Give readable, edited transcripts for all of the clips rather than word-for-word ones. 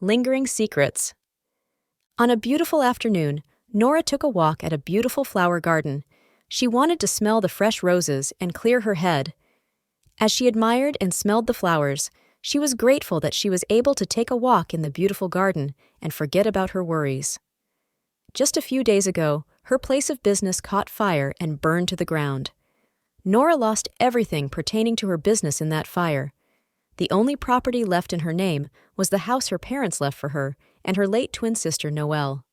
Lingering Secrets. On a beautiful afternoon, Nora took a walk at a beautiful flower garden. She wanted to smell the fresh roses and clear her head. As she admired and smelled the flowers, she was grateful that she was able to take a walk in the beautiful garden and forget about her worries. Just a few days ago, her place of business caught fire and burned to the ground. Nora lost everything pertaining to her business in that fire. The only property left in her name was the house her parents left for her and her late twin sister Noelle.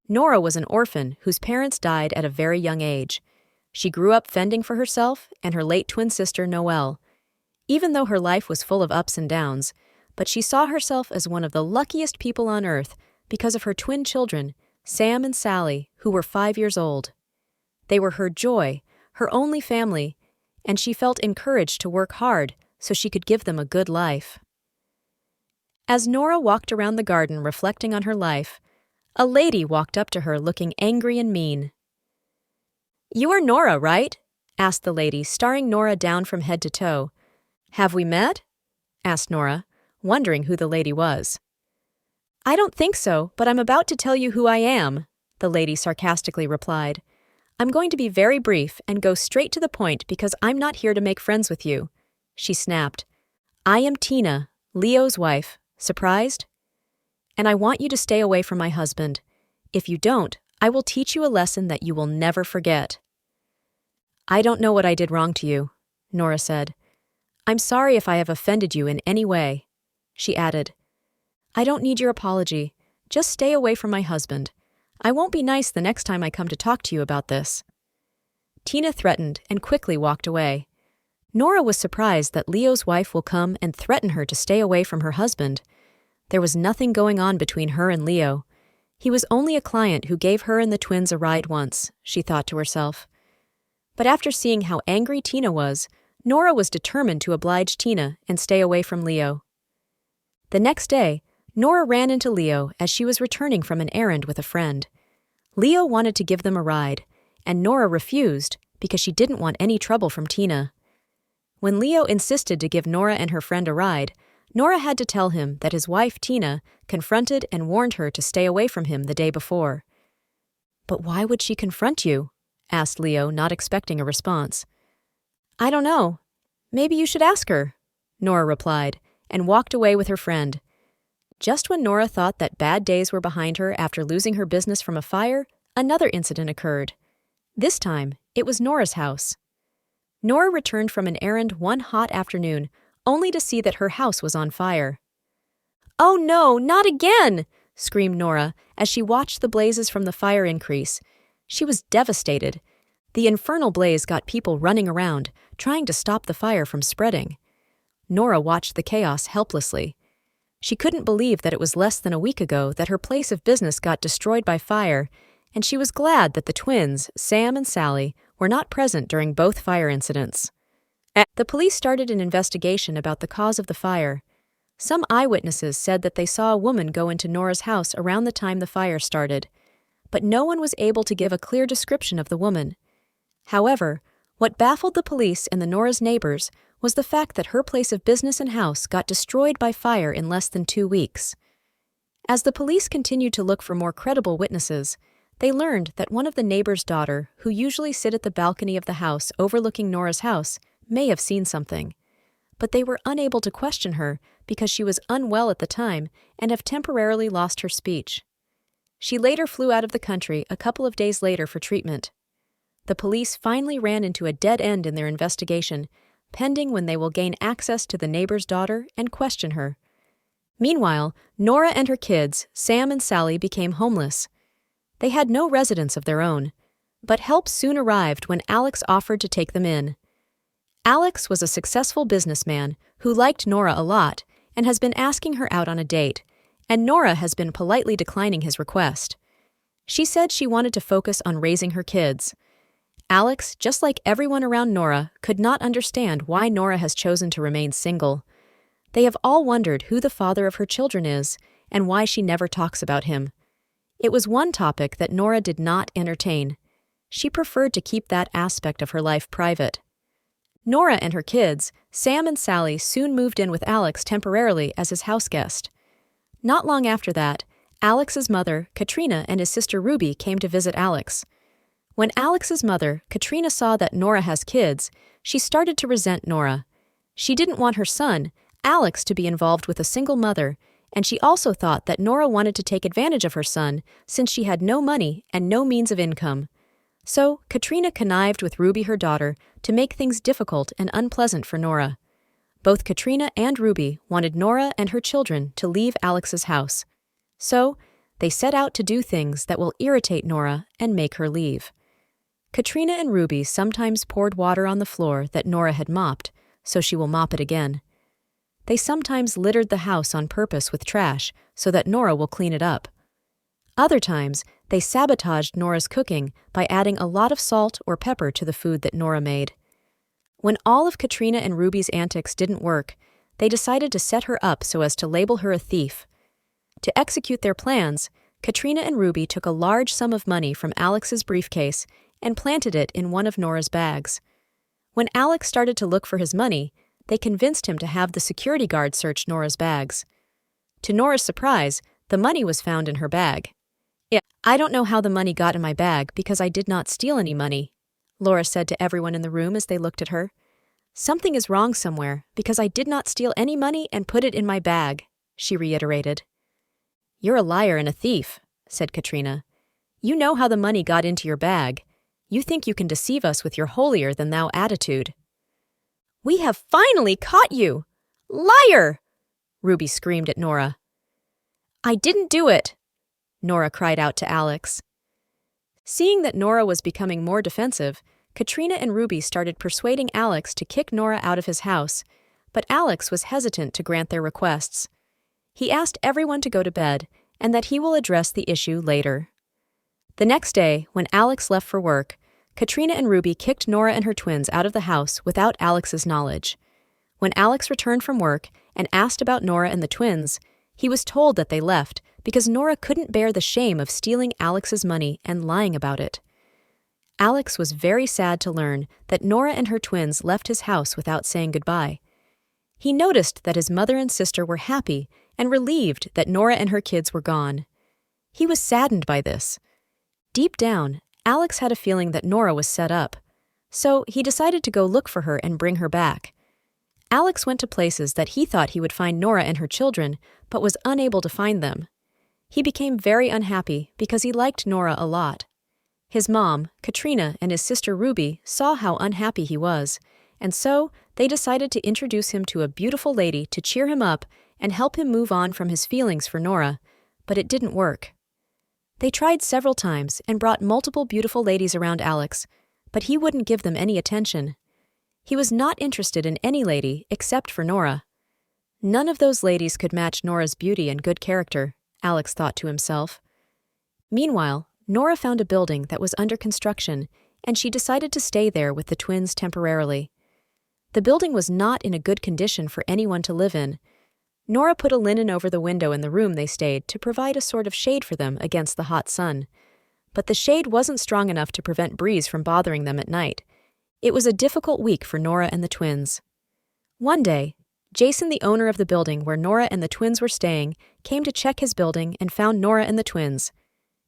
Nora was an orphan whose parents died at a very young age. She grew up fending for herself and her late twin sister Noelle. Even though her life was full of ups and downs, but she saw herself as one of the luckiest people on earth because of her twin children, Sam and Sally, who were 5 years old. They were her joy, her only family, and she felt encouraged to work hard so she could give them a good life. As Nora walked around the garden reflecting on her life, a lady walked up to her looking angry and mean. "You are Nora, right?" asked the lady, staring Nora down from head to toe. "Have we met?" asked Nora, wondering who the lady was. "I don't think so, but I'm about to tell you who I am," the lady sarcastically replied. "I'm going to be very brief and go straight to the point because I'm not here to make friends with you," she snapped. "I am Tina, Leo's wife. Surprised? And I want you to stay away from my husband. If you don't, I will teach you a lesson that you will never forget." "I don't know what I did wrong to you," Nora said. "I'm sorry if I have offended you in any way," she added. "I don't need your apology. Just stay away from my husband. I won't be nice the next time I come to talk to you about this." Tina threatened and quickly walked away. Nora was surprised that Leo's wife will come and threaten her to stay away from her husband. There was nothing going on between her and Leo. He was only a client who gave her and the twins a ride once, she thought to herself. But after seeing how angry Tina was, Nora was determined to oblige Tina and stay away from Leo. The next day, Nora ran into Leo as she was returning from an errand with a friend. Leo wanted to give them a ride, and Nora refused because she didn't want any trouble from Tina. When Leo insisted to give Nora and her friend a ride, Nora had to tell him that his wife, Tina, confronted and warned her to stay away from him the day before. "But why would she confront you?" asked Leo, not expecting a response. "I don't know. Maybe you should ask her," Nora replied, and walked away with her friend. Just when Nora thought that bad days were behind her after losing her business from a fire, another incident occurred. This time, it was Nora's house. Nora returned from an errand one hot afternoon, only to see that her house was on fire. "Oh no, not again!" screamed Nora as she watched the blazes from the fire increase. She was devastated. The infernal blaze got people running around, trying to stop the fire from spreading. Nora watched the chaos helplessly. She couldn't believe that it was less than a week ago that her place of business got destroyed by fire, and she was glad that the twins, Sam and Sally, were not present during both fire incidents. The police started an investigation about the cause of the fire. Some eyewitnesses said that they saw a woman go into Nora's house around the time the fire started, but no one was able to give a clear description of the woman. However, what baffled the police and the Nora's neighbors was the fact that her place of business and house got destroyed by fire in less than 2 weeks. As the police continued to look for more credible witnesses, they learned that one of the neighbor's daughter, who usually sit at the balcony of the house overlooking Nora's house, may have seen something. But they were unable to question her because she was unwell at the time and have temporarily lost her speech. She later flew out of the country a couple of days later for treatment. The police finally ran into a dead end in their investigation, pending when they will gain access to the neighbor's daughter and question her. Meanwhile, Nora and her kids, Sam and Sally, became homeless. They had no residence of their own, but help soon arrived when Alex offered to take them in. Alex was a successful businessman who liked Nora a lot and has been asking her out on a date, and Nora has been politely declining his request. She said she wanted to focus on raising her kids. Alex, just like everyone around Nora, could not understand why Nora has chosen to remain single. They have all wondered who the father of her children is and why she never talks about him. It was one topic that Nora did not entertain. She preferred to keep that aspect of her life private. Nora and her kids, Sam and Sally, soon moved in with Alex temporarily as his house guest. Not long after that, Alex's mother, Katrina, and his sister Ruby came to visit Alex. When Alex's mother, Katrina, saw that Nora has kids, she started to resent Nora. She didn't want her son, Alex, to be involved with a single mother, and she also thought that Nora wanted to take advantage of her son since she had no money and no means of income. So, Katrina connived with Ruby, her daughter, to make things difficult and unpleasant for Nora. Both Katrina and Ruby wanted Nora and her children to leave Alex's house. So, they set out to do things that will irritate Nora and make her leave. Katrina and Ruby sometimes poured water on the floor that Nora had mopped, so she will mop it again. They sometimes littered the house on purpose with trash so that Nora will clean it up. Other times, they sabotaged Nora's cooking by adding a lot of salt or pepper to the food that Nora made. When all of Katrina and Ruby's antics didn't work, they decided to set her up so as to label her a thief. To execute their plans, Katrina and Ruby took a large sum of money from Alex's briefcase and planted it in one of Nora's bags. When Alex started to look for his money, they convinced him to have the security guard search Nora's bags. To Nora's surprise, the money was found in her bag. "I don't know how the money got in my bag because I did not steal any money," Laura said to everyone in the room as they looked at her. "Something is wrong somewhere because I did not steal any money and put it in my bag," she reiterated. "You're a liar and a thief," said Katrina. "You know how the money got into your bag. You think you can deceive us with your holier-than-thou attitude." "We have finally caught you! Liar!" Ruby screamed at Nora. "I didn't do it," Nora cried out to Alex. Seeing that Nora was becoming more defensive, Katrina and Ruby started persuading Alex to kick Nora out of his house, but Alex was hesitant to grant their requests. He asked everyone to go to bed and that he will address the issue later. The next day, when Alex left for work, Katrina and Ruby kicked Nora and her twins out of the house without Alex's knowledge. When Alex returned from work and asked about Nora and the twins, he was told that they left because Nora couldn't bear the shame of stealing Alex's money and lying about it. Alex was very sad to learn that Nora and her twins left his house without saying goodbye. He noticed that his mother and sister were happy and relieved that Nora and her kids were gone. He was saddened by this. Deep down, Alex had a feeling that Nora was set up, so he decided to go look for her and bring her back. Alex went to places that he thought he would find Nora and her children, but was unable to find them. He became very unhappy because he liked Nora a lot. His mom, Katrina, and his sister Ruby saw how unhappy he was, and so they decided to introduce him to a beautiful lady to cheer him up and help him move on from his feelings for Nora, but it didn't work. They tried several times and brought multiple beautiful ladies around Alex, but he wouldn't give them any attention. He was not interested in any lady except for Nora. None of those ladies could match Nora's beauty and good character, Alex thought to himself. Meanwhile, Nora found a building that was under construction, and she decided to stay there with the twins temporarily. The building was not in a good condition for anyone to live in. Nora put a linen over the window in the room they stayed to provide a sort of shade for them against the hot sun. But the shade wasn't strong enough to prevent breeze from bothering them at night. It was a difficult week for Nora and the twins. One day, Jason, the owner of the building where Nora and the twins were staying, came to check his building and found Nora and the twins.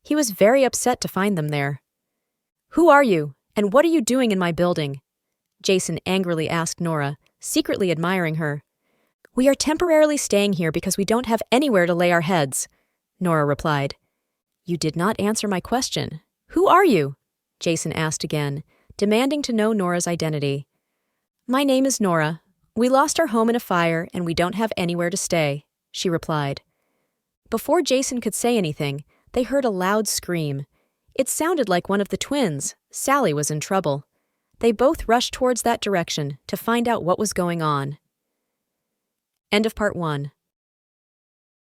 He was very upset to find them there. "Who are you, and what are you doing in my building?" Jason angrily asked Nora, secretly admiring her. "We are temporarily staying here because we don't have anywhere to lay our heads," Nora replied. "You did not answer my question. Who are you?" Jason asked again, demanding to know Nora's identity. "My name is Nora. We lost our home in a fire and we don't have anywhere to stay," she replied. Before Jason could say anything, they heard a loud scream. It sounded like one of the twins. Sally was in trouble. They both rushed towards that direction to find out what was going on. End of part 1.